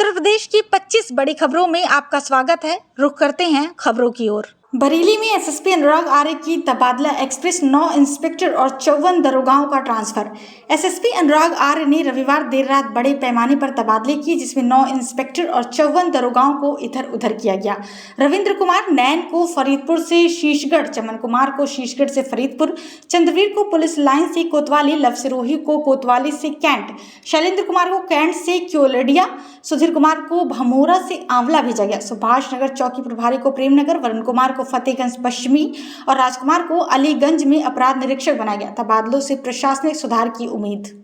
उत्तर प्रदेश की 25 बड़ी खबरों में आपका स्वागत है। रुख करते हैं खबरों की ओर। बरेली में एसएसपी अनुराग आर्य की तबादला एक्सप्रेस 9 इंस्पेक्टर और 54 दरोगाओं का ट्रांसफर। एसएसपी अनुराग आर्य ने रविवार देर रात बड़े पैमाने पर तबादले किए, जिसमें 9 इंस्पेक्टर और 54 दरोगाओं को इधर उधर किया गया। रविंद्र कुमार नैन को फरीदपुर से शीशगढ़, चमन कुमार को शीशगढ़ से फरीदपुर, चंद्रवीर को पुलिस लाइन से कोतवाली, लवसिरोही को कोतवाली से कैंट, शैलेंद्र कुमार को कैंट से क्योलडिया, सुधीर कुमार को भमोरा से आंवला भेजा गया। सुभाष नगर चौकी प्रभारी को प्रेमनगर, वरुण कुमार को फतेहगंज पश्चिमी और राजकुमार को अलीगंज में अपराध निरीक्षक बनाया गया। तबादलों से प्रशासनिक सुधार की उम्मीद।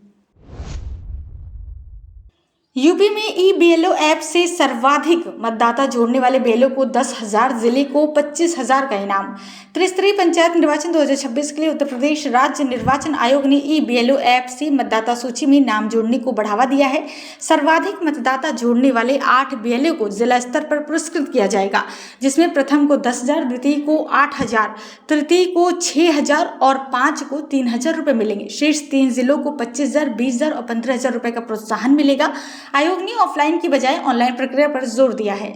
यूपी में ई-बीएलओ ऐप से सर्वाधिक मतदाता जोड़ने वाले बीएलओ को 10,000, जिले को 25,000 का इनाम। त्रिस्तरीय पंचायत निर्वाचन 2026 के लिए उत्तर प्रदेश राज्य निर्वाचन आयोग ने ई-बीएलओ ऐप से मतदाता सूची में नाम जोड़ने को बढ़ावा दिया है। सर्वाधिक मतदाता जोड़ने वाले 8 बीएलओ को जिला स्तर पर पुरस्कृत किया जाएगा, जिसमें प्रथम को 10,000, द्वितीय को 8,000, तृतीय को 6,000 और 5 को 3,000 रुपये मिलेंगे। शेष 3 जिलों को 25,000, 20,000 और 15,000 रुपये का प्रोत्साहन मिलेगा। आयोग ने ऑफलाइन की बजाय ऑनलाइन प्रक्रिया पर जोर दिया है।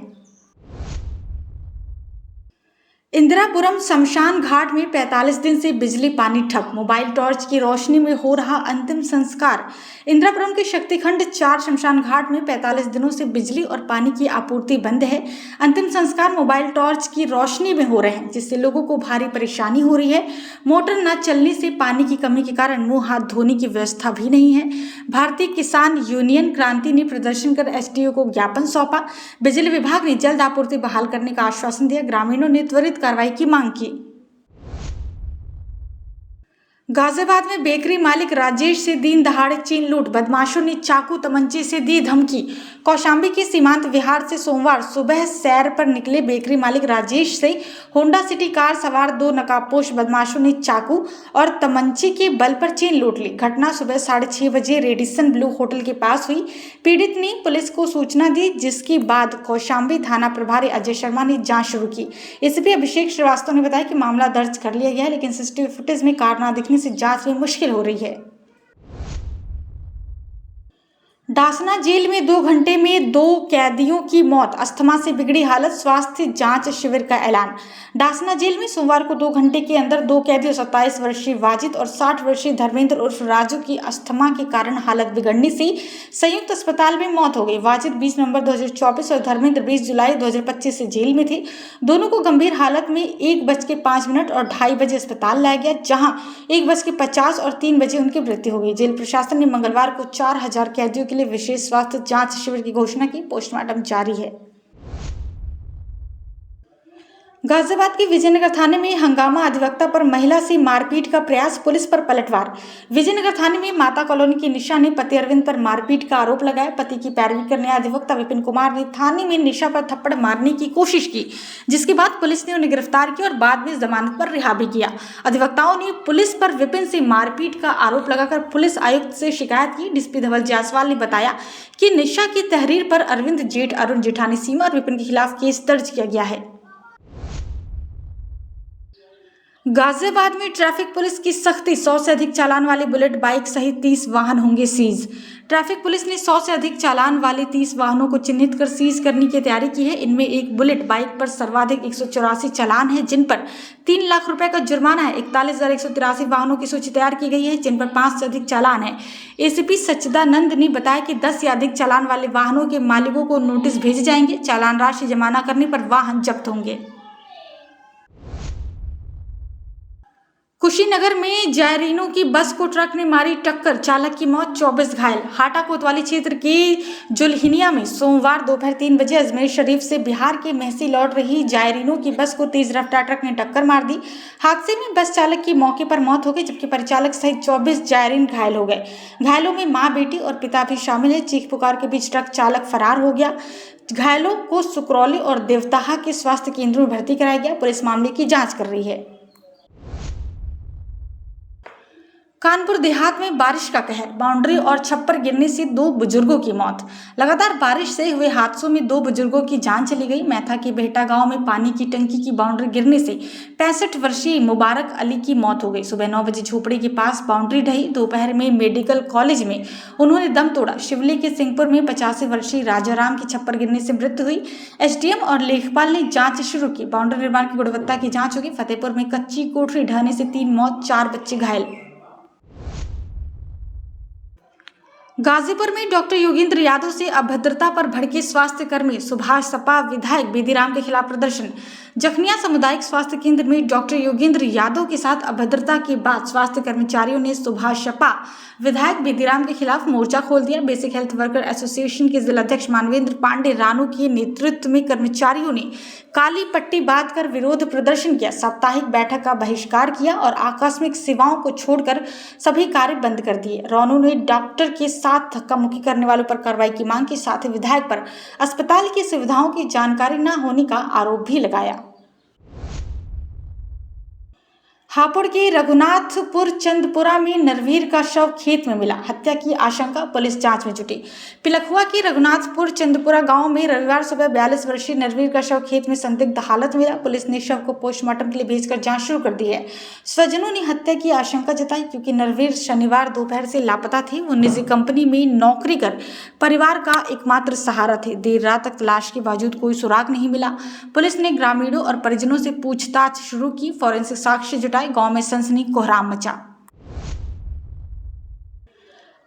इंदिरापुरम शमशान घाट में 45 दिन से बिजली पानी ठप, मोबाइल टॉर्च की रोशनी में हो रहा अंतिम संस्कार। इंदिरापुरम के शक्तिखंड 4 शमशान घाट में 45 दिनों से बिजली और पानी की आपूर्ति बंद है। अंतिम संस्कार मोबाइल टॉर्च की रोशनी में हो रहे हैं, जिससे लोगों को भारी परेशानी हो रही है। मोटर न चलने से पानी की कमी के कारण मुंह हाथ धोने की व्यवस्था भी नहीं है। भारतीय किसान यूनियन क्रांति ने प्रदर्शन कर एसडीओ को ज्ञापन सौंपा। बिजली विभाग ने जल्द आपूर्ति बहाल करने का आश्वासन दिया। ग्रामीणों ने त्वरित कार्रवाई की मांग की। गाजियाबाद में बेकरी मालिक राजेश से दिन दहाड़े चीन लूट, बदमाशों ने चाकू तमंचे से दी धमकी। कौशाम्बी के सीमांत विहार से सोमवार सुबह सैर पर निकले बेकरी मालिक राजेश से होंडा सिटी कार सवार 2 नकाबपोश बदमाशों ने चाकू और तमंचे के बल पर चेन लूट ली। घटना सुबह 6:30 बजे रेडिसन ब्लू होटल के पास हुई। पीड़ित ने पुलिस को सूचना दी, जिसके बाद कौशाम्बी थाना प्रभारी अजय शर्मा ने जांच शुरू की। एसीपी अभिषेक श्रीवास्तव ने बताया कि मामला दर्ज कर लिया गया है, लेकिन सीसीटीवी फुटेज में कार न दिखने से जांच में मुश्किल हो रही है। डासना जेल में 2 घंटे में 2 कैदियों की मौत, अस्थमा से बिगड़ी हालत, स्वास्थ्य जांच शिविर का ऐलान। डासना जेल में सोमवार को 2 घंटे के अंदर 2 कैदियों 27 वर्षीय वाजिद और 60 वर्षीय धर्मेंद्र उर्फ राजू की अस्थमा के कारण हालत बिगड़ने से संयुक्त अस्पताल में मौत हो गई। वाजिद 20 नवंबर 2024 और धर्मेंद्र 20 जुलाई 2025 से जेल में थे। दोनों को गंभीर हालत में 1:05 और 2:30 बजे अस्पताल लाया गया, जहां 1:50 और 3 बजे उनकी मृत्यु हो गई। जेल प्रशासन ने मंगलवार को 4,000 कैदियों के लिए विशेष स्वास्थ्य जांच शिविर की घोषणा की। पोस्टमार्टम जारी है। गाजियाबाद के विजयनगर थाने में हंगामा, अधिवक्ता पर महिला से मारपीट का प्रयास, पुलिस पर पलटवार। विजयनगर थाने में माता कॉलोनी की निशा ने पति अरविंद पर मारपीट का आरोप लगाया। पति की पैरवी करने अधिवक्ता विपिन कुमार ने थाने में निशा पर थप्पड़ मारने की कोशिश की, जिसके बाद पुलिस ने उन्हें गिरफ्तार किया और बाद में जमानत पर रिहा भी किया। अधिवक्ताओं ने पुलिस पर विपिन से मारपीट का आरोप लगाकर पुलिस आयुक्त से शिकायत की। डीएसपी धवल जायसवाल ने बताया कि निशा की तहरीर पर अरविंद जेठ, अरुण जेठानी, सीमा और विपिन के खिलाफ केस दर्ज किया गया है। गाजियाबाद में ट्रैफिक पुलिस की सख्ती, 100 से अधिक चालान वाली बुलेट बाइक सहित 30 वाहन होंगे सीज। ट्रैफिक पुलिस ने 100 से अधिक चालान वाले 30 वाहनों को चिन्हित कर सीज करने की तैयारी की है। इनमें एक बुलेट बाइक पर सर्वाधिक 184 चालान है, जिन पर 3 लाख रुपए का जुर्माना है। 41,183 वाहनों की सूची तैयार की गई है, जिन पर 5 से अधिक चालान है। एसीपी सच्चिदानंद ने बताया कि 10 या अधिक चालान वाले वाहनों के मालिकों को नोटिस भेजे जाएंगे। चालान राशि जमा न करने पर वाहन जब्त होंगे। कुशीनगर में जायरीनों की बस को ट्रक ने मारी टक्कर, चालक की मौत, 24 घायल। हाटा कोतवाली क्षेत्र के जुल्हिनिया में सोमवार दोपहर 3 बजे अजमेर शरीफ से बिहार के मेहसी लौट रही जायरीनों की बस को तेज रफ्तार ट्रक ने टक्कर मार दी। हादसे में बस चालक की मौके पर मौत हो गई, जबकि परिचालक सहित 24 जायरीन घायल हो गए। घायलों में मां, बेटी और पिता भी शामिल है। चीख पुकार के बीच ट्रक चालक फरार हो गया। घायलों को सुकरौली और देवताहा के स्वास्थ्य केंद्रों में भर्ती कराया गया। पुलिस मामले की जाँच कर रही है। कानपुर देहात में बारिश का कहर, बाउंड्री और छप्पर गिरने से 2 बुजुर्गों की मौत। लगातार बारिश से हुए हादसों में 2 बुजुर्गों की जान चली गई। मैथा के बेहटा गांव में पानी की टंकी की बाउंड्री गिरने से 65 वर्षीय मुबारक अली की मौत हो गई। सुबह 9 बजे झोपड़ी के पास बाउंड्री ढही। दोपहर में मेडिकल कॉलेज में उन्होंने दम तोड़ा। शिवली के सिंहपुर में 85 वर्षीय राजाराम की छप्पर गिरने से मृत्यु हुई। एसडीएम और लेखपाल ने जांच शुरू की। बाउंड्री निर्माण की गुणवत्ता की जांच होगी। फतेहपुर में कच्ची कोठरी ढहने से 3 मौत, 4 बच्चे घायल। गाजीपुर में डॉक्टर योगेंद्र यादव से अभद्रता पर भड़के स्वास्थ्य कर्मी, सुभाष सपा विधायक बेदीराम के खिलाफ प्रदर्शन। जखनिया सामुदायिक स्वास्थ्य केंद्र में डॉक्टर योगेंद्र यादव के साथ अभद्रता के बाद स्वास्थ्य कर्मचारियों ने सुभाष सपा विधायक बेदीराम के खिलाफ मोर्चा खोल दिया। बेसिक हेल्थ वर्कर एसोसिएशन के जिलाध्यक्ष मानवेंद्र पांडे रानू के नेतृत्व में कर्मचारियों ने काली पट्टी बांधकर विरोध प्रदर्शन किया। साप्ताहिक बैठक का बहिष्कार किया और आकस्मिक सेवाओं को छोड़कर सभी कार्य बंद कर दिए। रानू ने डॉक्टर के साथ धक्का मुक्की करने वालों पर कार्रवाई की मांग की। साथ ही विधायक पर अस्पताल की सुविधाओं की जानकारी न होने का आरोप भी लगाया। हापुड़ के रघुनाथपुर चंदपुरा में नरवीर का शव खेत में मिला, हत्या की आशंका, पुलिस जांच में जुटी। पिलखुआ के रघुनाथपुर चंदपुरा गांव में रविवार सुबह 42 वर्षीय नरवीर का शव खेत में संदिग्ध हालत में मिला। पुलिस ने शव को पोस्टमार्टम के लिए भेजकर जांच शुरू कर दी है। स्वजनों ने हत्या की आशंका जताई क्योंकि नरवीर शनिवार दोपहर से लापता थे। वो निजी कंपनी में नौकरी कर परिवार का एकमात्र सहारा थे। देर रात तक तलाश के बावजूद कोई सुराग नहीं मिला। पुलिस ने ग्रामीणों और परिजनों से पूछताछ शुरू की। फॉरेंसिक साक्ष्य जुटाए। गांव में सनसनी कोहराम मचा।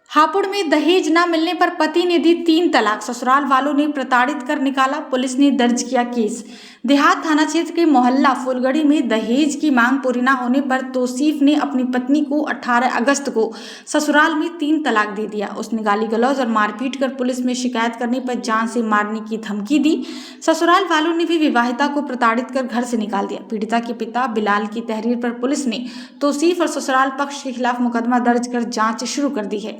हापुड़ में दहेज न मिलने पर पति ने दी 3 तलाक, ससुराल वालों ने प्रताड़ित कर निकाला। पुलिस ने दर्ज किया केस। देहात थाना क्षेत्र के मोहल्ला फूलगढ़ी में दहेज की मांग पूरी न होने पर तौसीफ ने अपनी पत्नी को 18 अगस्त को ससुराल में 3 तलाक दे दिया। उसने गाली गलौज और मारपीट कर पुलिस में शिकायत करने पर जान से मारने की धमकी दी। ससुराल वालों ने भी विवाहिता को प्रताड़ित कर घर से निकाल दिया। पीड़िता के पिता बिलाल की तहरीर पर पुलिस ने तौसीफ और ससुराल पक्ष के खिलाफ मुकदमा दर्ज कर जांच शुरू कर दी है।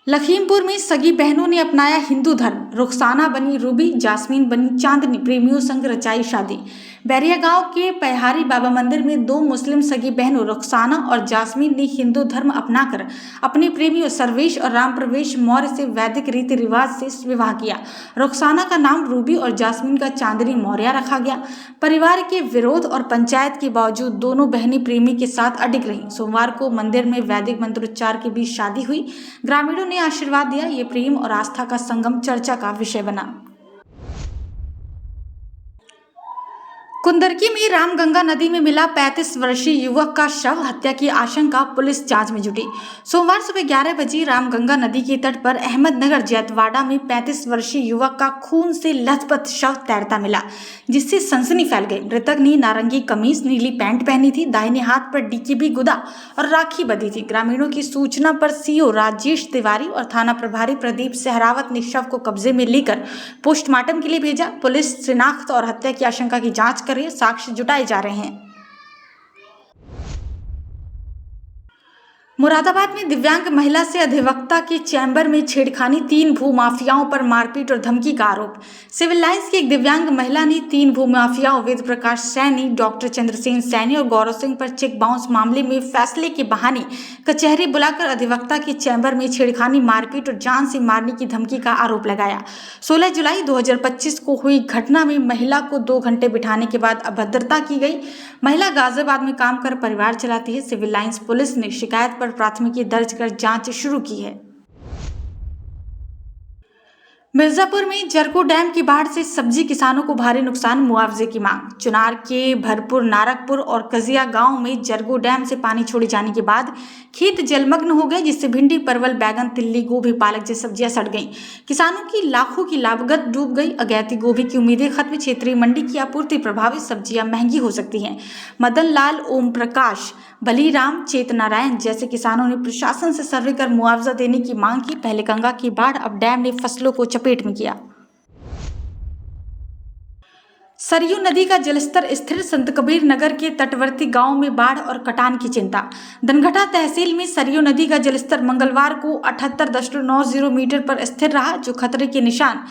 लखीमपुर में सगी बहनों ने अपनाया हिंदू धर्म, रुखसाना बनी रूबी, जास्मीन बनी चांदनी, प्रेमियों संग रचाई शादी। बैरिया गांव के पैहारी बाबा मंदिर में 2 मुस्लिम सगी बहनों रुखसाना और जास्मीन ने हिंदू धर्म अपनाकर अपने प्रेमियों सर्वेश और राम प्रवेश मौर्य से वैदिक रीति रिवाज से विवाह किया। रुखसाना का नाम रूबी और जास्मीन का चांदनी मौर्य रखा गया। परिवार के विरोध और पंचायत के बावजूद दोनों बहनें प्रेमी के साथ अडिग रहीं। सोमवार को मंदिर में वैदिक मंत्रोच्चार के बीच शादी हुई। ग्रामीणों ने आशीर्वाद दिया। ये प्रेम और आस्था का संगम चर्चा का विषय बना। कुंदरकी में रामगंगा नदी में मिला 35 वर्षीय युवक का शव, हत्या की आशंका, पुलिस जांच में जुटी। सोमवार सुबह 11 बजे रामगंगा नदी के तट पर अहमदनगर जैतवाड़ा में 35 वर्षीय युवक का खून से लथपथ शव तैरता मिला, जिससे सनसनी फैल गई। मृतक ने नारंगी कमीज, नीली पैंट पहनी थी। दाहिने हाथ पर डीकेबी गुदा और राखी बंधी थी। ग्रामीणों की सूचना पर सीओ राजेश तिवारी और थाना प्रभारी प्रदीप सहरावत ने शव को कब्जे में लेकर पोस्टमार्टम के लिए भेजा। पुलिस शिनाख्त और हत्या की आशंका की जांच कर साक्ष्य जुटाए जा रहे हैं। मुरादाबाद में दिव्यांग महिला से अधिवक्ता के चैम्बर में छेड़खानी, 3 भूमाफियाओं पर मारपीट और धमकी का आरोप। सिविल लाइंस की एक दिव्यांग महिला ने 3 भूमाफियाओं वेद प्रकाश सैनी, डॉक्टर चंद्रसेन सैनी और गौरव सिंह पर चेक बाउंस मामले में फैसले के बहाने कचहरी बुलाकर अधिवक्ता के चैम्बर में छेड़खानी, मारपीट और जान से मारने की धमकी का आरोप लगाया। 16 जुलाई 2025 को हुई घटना में महिला को 2 घंटे बिठाने के बाद अभद्रता की गई। महिला गाजियाबाद में काम कर परिवार चलाती है। सिविल लाइंस पुलिस ने शिकायत पर प्राथमिकी दर्ज कर जांच शुरू की है। मिर्जापुर में जरको डैम की बाढ़ से सब्जी किसानों को भारी नुकसान, मुआवजे की मांग। चुनार के भरपुर, नारकपुर और कजिया गांव में जरको डैम से पानी छोड़े जाने के बाद खेत जलमग्न हो गए, जिससे भिंडी, परवल, बैगन, तिल्ली, गोभी, पालक जैसी सब्जियां सड़ गईं। किसानों की लाखों की लागत डूब गई। अगैती गोभी की उम्मीदें खत्म। क्षेत्रीय मंडी की आपूर्ति प्रभावित, सब्जियां महंगी हो सकती हैं। मदन लाल, ओम प्रकाश, बलीराम, चेतनारायण जैसे किसानों ने प्रशासन से सर्वे कर मुआवजा देने की मांग की। पहले गंगा की बाढ़, अब डैम ने फसलों को चपेट में किया। सरयू नदी का जलस्तर स्थिर, संत कबीर नगर के तटवर्ती गांव में बाढ़ और कटान की चिंता। धनघटा तहसील में सरयू नदी का जलस्तर मंगलवार को 78.90 मीटर पर स्थिर रहा, जो खतरे के निशान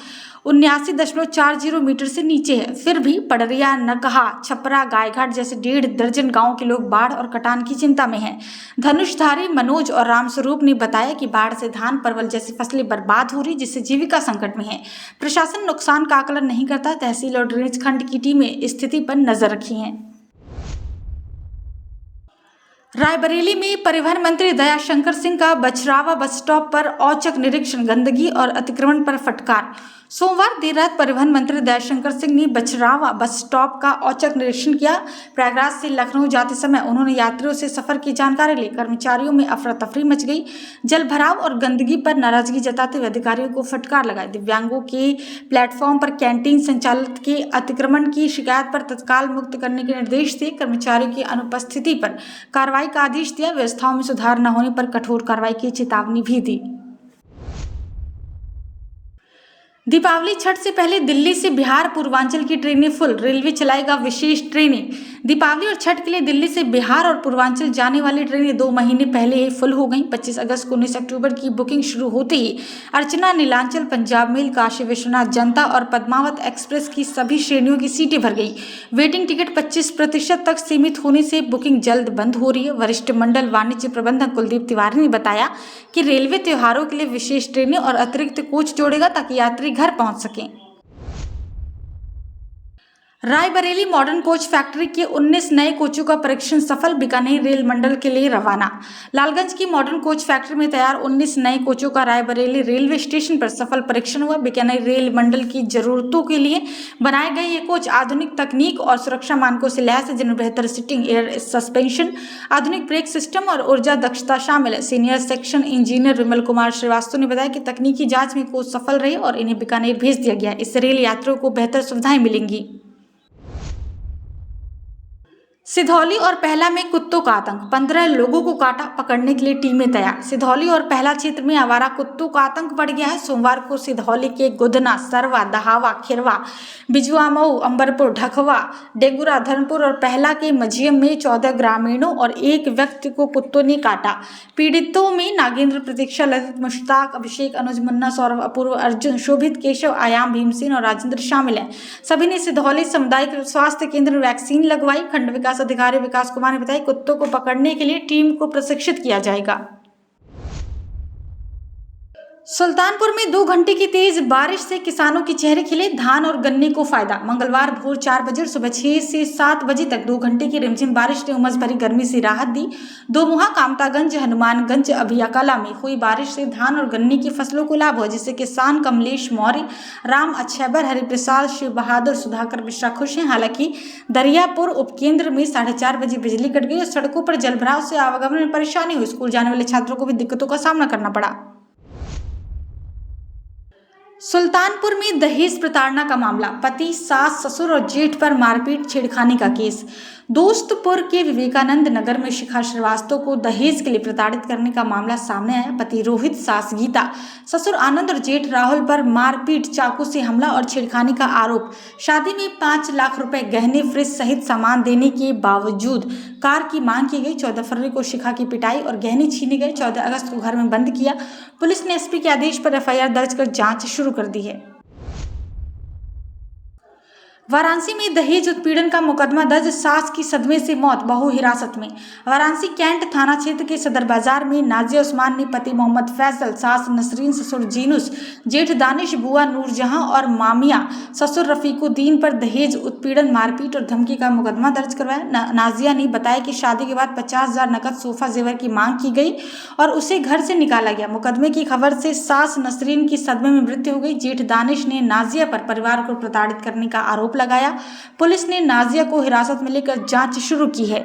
79.40 मीटर से नीचे है। फिर भी पडरिया, नकहा, छपरा, गायघाट जैसे 1.5 दर्जन गांव के लोग बाढ़ और कटान की चिंता में हैं। धनुषधारी मनोज और रामस्वरूप ने बताया कि बाढ़ से धान, परवल जैसी फसलें बर्बाद हो रही, जिससे जीविका संकट में है। प्रशासन नुकसान का आकलन नहीं करता। तहसील और ड्रेनेज खंड की टीमें स्थिति पर नजर रखी हैं। रायबरेली में परिवहन मंत्री दयाशंकर सिंह का बछरावा बस स्टॉप पर औचक निरीक्षण, गंदगी और अतिक्रमण पर फटकार। सोमवार देर रात परिवहन मंत्री दयाशंकर सिंह ने बछरावा बस स्टॉप का औचक निरीक्षण किया। प्रयागराज से लखनऊ जाते समय उन्होंने यात्रियों से सफर की जानकारी ली। कर्मचारियों में अफरा तफरी मच गई। जल भराव और गंदगी पर नाराजगी जताते हुए अधिकारियों को फटकार लगाई। दिव्यांगों के प्लेटफॉर्म पर कैंटीन संचालित के अतिक्रमण की शिकायत पर तत्काल मुक्त करने के निर्देश दिए। कर्मचारियों की अनुपस्थिति पर कार्रवाई का आदेश दिया। व्यवस्थाओं में सुधार न होने पर कठोर कार्रवाई की चेतावनी भी दी। दीपावली छठ से पहले दिल्ली से बिहार पूर्वांचल की ट्रेनें फुल, रेलवे चलाएगा विशेष ट्रेनें। दीपावली और छठ के लिए दिल्ली से बिहार और पूर्वांचल जाने वाली ट्रेनें 2 महीने पहले ही फुल हो गईं। 25 अगस्त को 19 अक्टूबर की बुकिंग शुरू होते ही अर्चना, नीलांचल, पंजाब मेल, काशी विश्वनाथ जनता और पद्मावत एक्सप्रेस की सभी श्रेणियों की सीटें भर गई। वेटिंग टिकट 25% तक सीमित होने से बुकिंग जल्द बंद हो रही है। वरिष्ठ मंडल वाणिज्य प्रबंधक कुलदीप तिवारी ने बताया कि रेलवे त्योहारों के लिए विशेष ट्रेनें और अतिरिक्त कोच जोड़ेगा ताकि यात्री घर पहुंच सकें। रायबरेली मॉडर्न कोच फैक्ट्री के 19 नए कोचों का परीक्षण सफल, बीकानेर रेल मंडल के लिए रवाना। लालगंज की मॉडर्न कोच फैक्ट्री में तैयार 19 नए कोचों का रायबरेली रेलवे स्टेशन पर सफल परीक्षण हुआ। बीकानेर रेल मंडल की जरूरतों के लिए बनाए गए ये कोच आधुनिक तकनीक और सुरक्षा मानकों से लैस है, जिनमें बेहतर सीटिंग, एयर सस्पेंशन, आधुनिक ब्रेक सिस्टम और ऊर्जा दक्षता शामिल है। Senior section engineer Vimal Kumar Srivastava ने बताया कि तकनीकी जांच में कोच सफल रहे और इन्हें बीकानेर भेज दिया गया। इससे रेल यात्रियों को बेहतर सुविधाएं मिलेंगी। सिधौली और पहला में कुत्तों का आतंक, 15 लोगों को काटा, पकड़ने के लिए टीमें तैयार। सिधौली और पहला क्षेत्र में आवारा कुत्तों का आतंक बढ़ गया है। सोमवार को सिधौली के गुदना, सरवा, दहावा, खिरवा, बिजुआ मऊ, अंबरपुर, ढकवा, डेगुरा, धर्मपुर और पहला के मझियम में 14 ग्रामीणों और 1 व्यक्ति को कुत्तों ने काटा। पीड़ितों में नागेंद्र, प्रतीक्षा, ललित, मुश्ताक, अभिषेक, अनुज, मुन्ना, सौरभ, अपूर्व, अर्जुन, शोभित, केशव, आयाम, भीमसेन और राजेंद्र शामिल हैं। सभी ने सिधौली सामुदायिक स्वास्थ्य केंद्र में वैक्सीन लगवाई। खंड विकास अधिकारी विकास कुमार ने बताया कुत्तों को पकड़ने के लिए टीम को प्रशिक्षित किया जाएगा। सुल्तानपुर में 2 घंटे की तेज बारिश से किसानों के चेहरे खिले, धान और गन्ने को फायदा। मंगलवार भोर 4 बजे और सुबह 6 से 7 बजे तक 2 घंटे की रिमझिम बारिश ने उमस भरी गर्मी से राहत दी। दोमुहा, कामतागंज, हनुमानगंज, अभियाकला में हुई बारिश से धान और गन्ने की फसलों को लाभ हुआ, जिससे किसान कमलेश मौर्य, राम अक्षयबर, हरिप्रसाद, शिव बहादुर, सुधाकर मिश्रा खुश हैं। हालांकि दरियापुर उपकेंद्र में 4:30 बजे बिजली कट गई और सड़कों पर जलभराव से आवागमन में परेशानी हुई। स्कूल जाने वाले छात्रों को भी दिक्कतों का सामना करना पड़ा। सुल्तानपुर में दहेज प्रताड़ना का मामला, पति, सास, ससुर और जेठ पर मारपीट, छेड़खानी का केस। दोस्तपुर के विवेकानंद नगर में शिखा श्रीवास्तव को दहेज के लिए प्रताड़ित करने का मामला सामने आया। पति रोहित, सास गीता, ससुर आनंद और जेठ राहुल पर मारपीट, चाकू से हमला और छेड़खानी का आरोप। शादी में 5 लाख रुपए गहने, फ्रिज सहित सामान देने के बावजूद कार की मांग की गई। 14 फरवरी को शिखा की पिटाई और गहने छीने गए। 14 अगस्त को घर में बंद किया। पुलिस ने एसपी के आदेश पर एफआईआर दर्ज कर जांच शुरू कर दी है। वाराणसी में दहेज उत्पीड़न का मुकदमा दर्ज, सास की सदमे से मौत, बहू हिरासत में। वाराणसी कैंट थाना क्षेत्र के सदर बाजार में नाजिया उस्मान ने पति मोहम्मद फैसल, सास नसरीन, ससुर जीनुस, जेठ दानिश, बुआ नूरजहां और मामिया ससुर रफीकुद्दीन पर दहेज उत्पीड़न, मारपीट और धमकी का मुकदमा दर्ज करवाया। नाजिया ने बताया कि शादी के बाद 50,000 नकद सोफा जेवर की मांग की गई और उसे घर से निकाला गया। मुकदमे की खबर से सास नसरीन की सदमे में मृत्यु हो गई। जेठ दानिश ने नाजिया पर परिवार को प्रताड़ित करने का आरोप लगाया। पुलिस ने नाजिया को हिरासत में लेकर जांच शुरू की है।